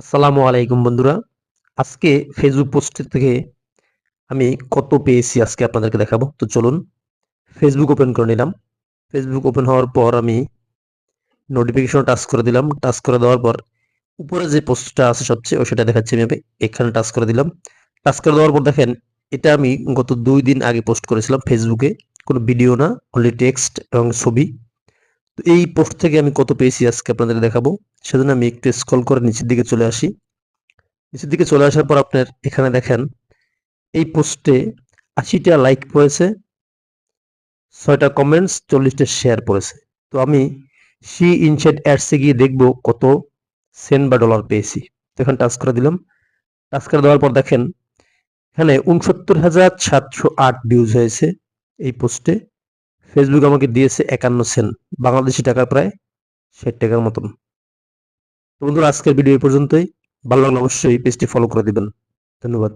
আসসালামু আলাইকুম বন্ধুরা। আজকে ফেসবুক পোস্ট থেকে আমি কত পেয়েছি আজকে আপনাদেরকে দেখাবো। তো চলুন ফেসবুক ওপেন করে নিলাম। ফেসবুক ওপেন হওয়ার পর আমি নোটিফিকেশন টাচ করে দিলাম। টাচ করে দেওয়ার পর উপরে যে পোস্টটা আছে সবচেয়ে সেটা দেখাচ্ছি আমি। এখানে টাচ করে দিলাম। টাচ করে দেওয়ার পর দেখেন এটা আমি গত 2 দিন আগে পোস্ট করেছিলাম ফেসবুকে। কোনো ভিডিও না, অনলি টেক্সট এবং ছবি। তো এই পোস্ট থেকে আমি কত পেয়েছি আজকে আপনাদের দেখাবো। সেজন্য আমি একটু স্ক্রল করে নিচের দিকে চলে আসি। নিচের দিকে চলে আসার পর আপনার এখানে দেখেন এই পোস্টে ৮০টা লাইক পড়েছে, ৬টা কমেন্টস, ৪০টা শেয়ার পড়েছে। তো আমি সি ইনসাইট অ্যাডসে গিয়ে দেখব কত সেন্ট বা ডলার পেয়েছি। তো এখানে টাচ করে দিলাম। টাচ করে দেওয়ার পর দেখেন এখানে ৬৯,৭০৮ ভিউজ হয়েছে এই পোস্টে। ফেসবুক আমাকে দিয়েছে ৫১ সেন্ট, বাংলাদেশি টাকার প্রায় ৬০ টাকার মতন। তো বন্ধুরা আজকের ভিডিও এই পর্যন্তই। ভালো লাগলে অবশ্যই পেজটি ফলো করে দিবেন। ধন্যবাদ।